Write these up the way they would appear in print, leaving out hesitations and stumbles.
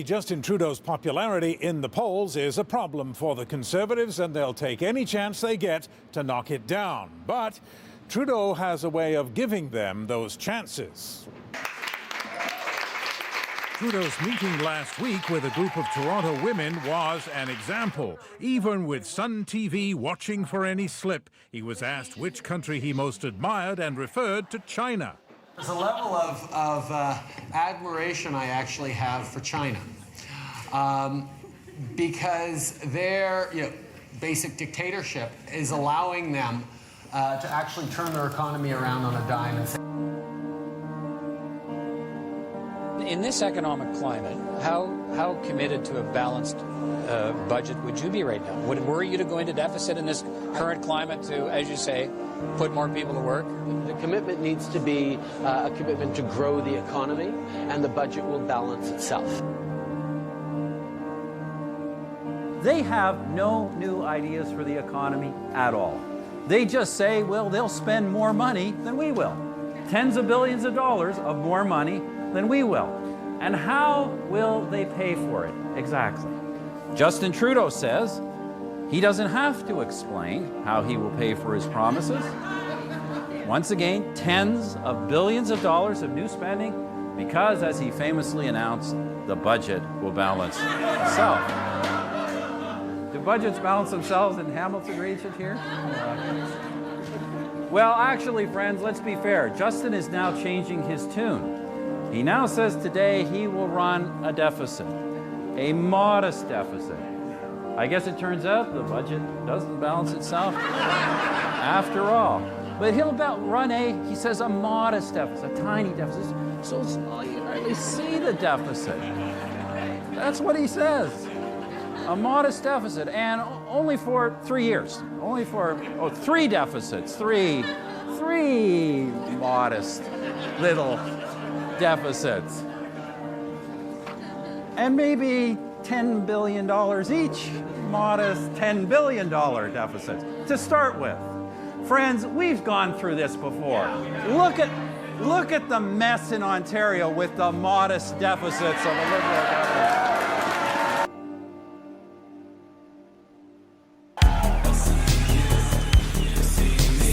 Justin Trudeau's popularity in the polls is a problem for the Conservatives, and they'll take any chance they get to knock it down. But Trudeau has a way of giving them those chances. Trudeau's meeting last week with a group of Toronto women was an example. Even with Sun TV watching for any slip, he was asked which country he most admired and referred to China. There's a level of admiration I actually have for China because their basic dictatorship is allowing them to actually turn their economy around on a dime. In this economic climate, how committed to a balanced budget would you be right now? Would it worry you to go into deficit in this current climate to, as you say, put more people to work? The commitment needs to be a commitment to grow the economy, and the budget will balance itself. They have no new ideas for the economy at all. They just say, well, they'll spend more money than we will. Tens of billions of dollars of more money than we will. And how will they pay for it exactly? Justin Trudeau says he doesn't have to explain how he will pay for his promises. Once again, tens of billions of dollars of new spending because, as he famously announced, the budget will balance itself. Do budgets balance themselves in Hamilton region here? Well, actually, friends, let's be fair. Justin is now changing his tune. He now says today he will run a deficit, a modest deficit. I guess it turns out the budget doesn't balance itself after all. But he'll run he says, a modest deficit, a tiny deficit. So you hardly see the deficit. That's what he says. A modest deficit, and only for 3 years. Only for 3 deficits, three modest little deficits. And maybe $10 billion each, modest $10 billion deficits to start with. Friends, we've gone through this before. Look at the mess in Ontario with the modest deficits of a Liberal government.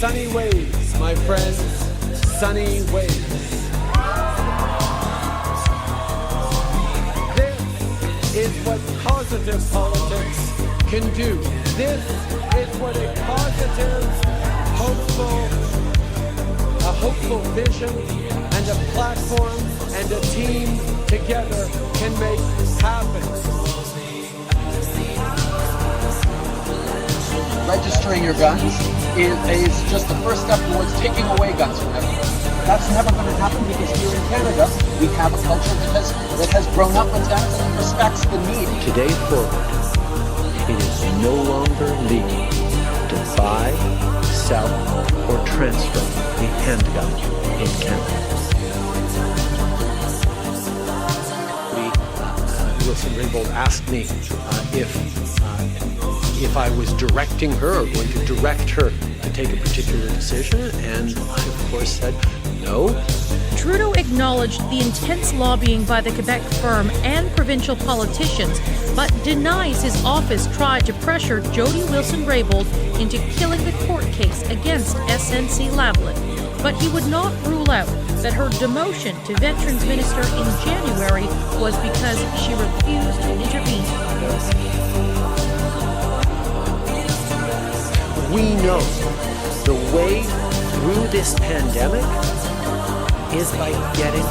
Sunny ways, my friends, sunny ways. This is what positive politics can do. This is what a positive, hopeful vision and a platform and a team together can make happen. Registering your guns is just the first step towards taking away guns from everyone. That's never going to happen because here in Canada, we have a culture that has grown up with that and respects the need. Today forward, it is no longer legal to buy, sell, or transfer a handgun in Canada. Wilson Raybould asked me if I was directing her or going to direct her to take a particular decision, and I, of course, said no. Trudeau acknowledged the intense lobbying by the Quebec firm and provincial politicians, but denies his office tried to pressure Jody Wilson-Raybould into killing the court case against SNC-Lavalin. But he would not rule out that her demotion to Veterans Minister in January was because she refused to intervene. We know the way through this pandemic is by getting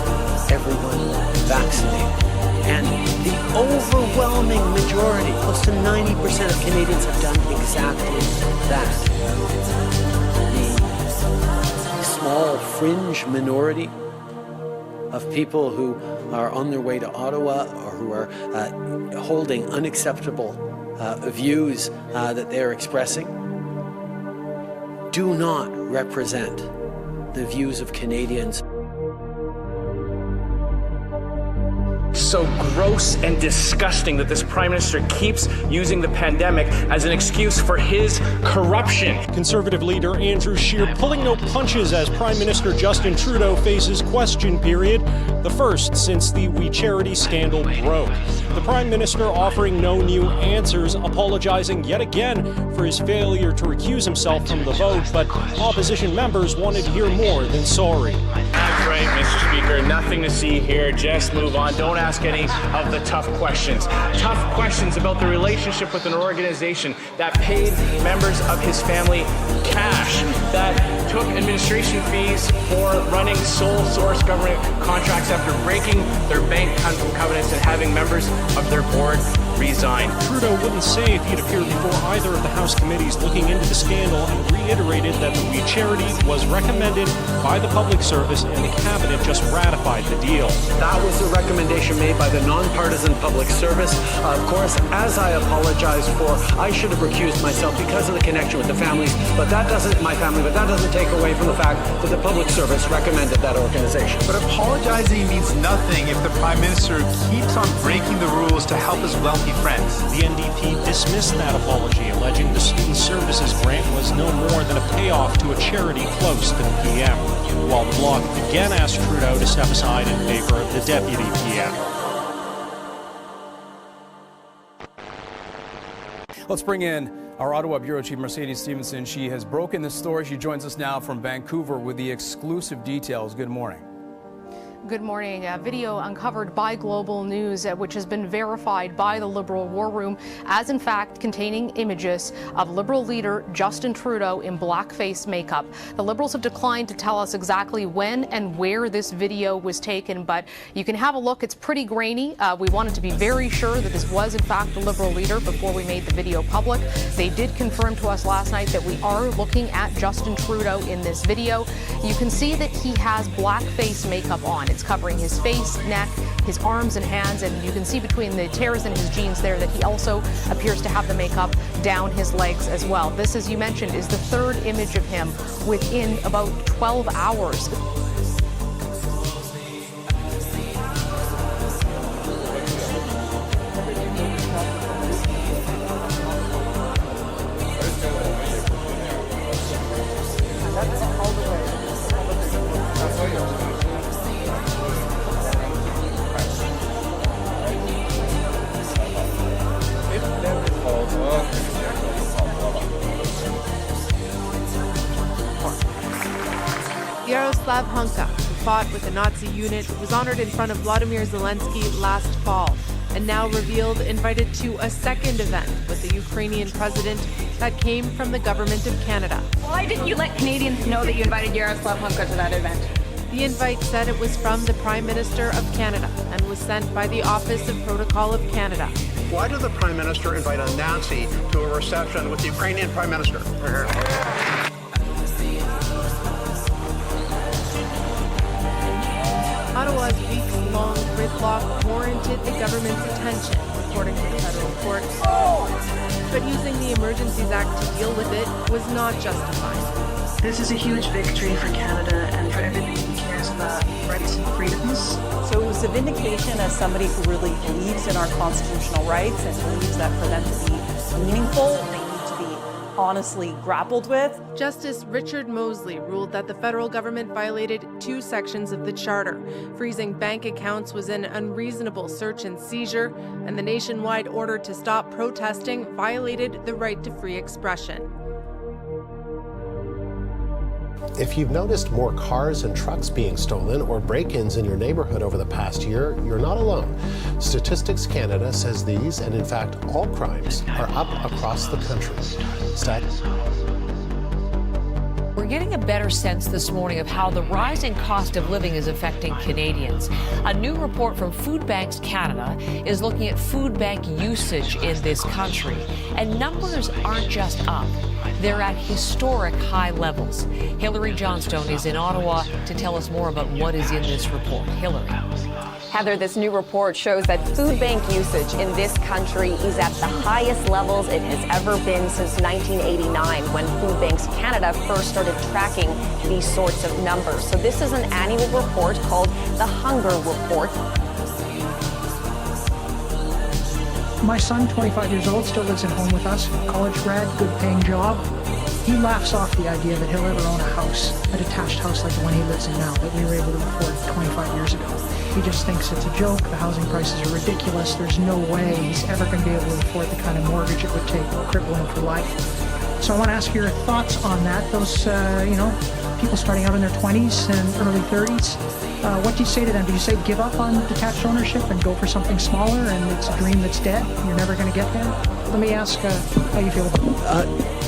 everyone vaccinated. And the overwhelming majority, close to 90% of Canadians have done exactly that. The small fringe minority of people who are on their way to Ottawa or who are holding unacceptable views that they're expressing do not represent the views of Canadians. so gross and disgusting that this Prime Minister keeps using the pandemic as an excuse for his corruption. Conservative leader Andrew Scheer pulling no punches as Prime Minister Justin Trudeau faces question period, the first since the We Charity scandal broke. The Prime Minister offering no new answers, apologizing yet again for his failure to recuse himself from the vote, but opposition members wanted to hear more than sorry. That's right, Mr. Speaker. Nothing to see here. Just move on. Don't ask any of the tough questions. Tough questions about the relationship with an organization that paid members of his family cash, that took administration fees for running sole source government contracts after breaking their bank covenants and having members of their board resign. Trudeau wouldn't say if he'd appeared before either of the House committees looking into the scandal and reiterated that the We Charity was recommended by the Public Service and the Cabinet just ratified the deal. That was the recommendation made by the nonpartisan Public Service. Of course, as I apologized for, I should have recused myself because of the connection with the families, but that doesn't take away from the fact that the Public Service recommended that organization. But apologizing means nothing if the Prime Minister keeps on breaking the rules to help his wealthy friends. The NDP dismissed that apology, alleging the Student Services grant was no more than a payoff to a charity close to the PM, while the Bloc again asked Trudeau to step aside in favor of the Deputy PM. Let's bring in our Ottawa Bureau Chief, Mercedes Stevenson. She has broken the story. She joins us now from Vancouver with the exclusive details. Good morning. Good morning. A video uncovered by Global News, which has been verified by the Liberal War Room as in fact containing images of Liberal leader Justin Trudeau in blackface makeup. The Liberals have declined to tell us exactly when and where this video was taken, but you can have a look. It's pretty grainy. We wanted to be very sure that this was in fact the Liberal leader before we made the video public. They did confirm to us last night that we are looking at Justin Trudeau in this video. You can see that he has blackface makeup on. It's covering his face, neck, his arms and hands, and you can see between the tears in his jeans there that he also appears to have the makeup down his legs as well. This, as you mentioned, is the third image of him within about 12 hours. Yaroslav Hunka, who fought with the Nazi unit, was honored in front of Vladimir Zelensky last fall and now revealed invited to a second event with the Ukrainian president that came from the government of Canada. Why didn't you let Canadians know that you invited Yaroslav Hunka to that event? The invite said it was from the Prime Minister of Canada and was sent by the Office of Protocol of Canada. Why did the Prime Minister invite a Nazi to a reception with the Ukrainian Prime Minister? Ottawa's weeks-long gridlock warranted the government's attention, according to the federal court. But using the Emergencies Act to deal with it was not justified. This is a huge victory for Canada and for everybody who cares about rights and freedoms. So it was a vindication as somebody who really believes in our constitutional rights and believes that for them to be meaningful, they need to be honestly grappled with. Justice Richard Mosley ruled that the federal government violated 2 sections of the Charter. Freezing bank accounts was an unreasonable search and seizure, and the nationwide order to stop protesting violated the right to free expression. If you've noticed more cars and trucks being stolen or break-ins in your neighborhood over the past year, you're not alone. Statistics Canada says these, and in fact all crimes, are up across the country. We're getting a better sense this morning of how the rising cost of living is affecting Canadians. A new report from Food Banks Canada is looking at food bank usage in this country, and numbers aren't just up. They're at historic high levels. Hilary Johnstone is in Ottawa to tell us more about what is in this report. Hilary. Heather, this new report shows that food bank usage in this country is at the highest levels it has ever been since 1989, when Food Banks Canada first started tracking these sorts of numbers. So this is an annual report called the Hunger Report. My son, 25 years old, still lives at home with us, college grad, good paying job. He laughs off the idea that he'll ever own a house, a detached house like the one he lives in now, that we were able to afford 25 years ago. He just thinks it's a joke, the housing prices are ridiculous, there's no way he's ever going to be able to afford the kind of mortgage it would take to cripple him for life. So I want to ask your thoughts on that, those, people starting out in their 20s and early 30s. What do you say to them? Do you say give up on detached ownership and go for something smaller and it's a dream that's dead? You're never going to get there? Let me ask how you feel about it.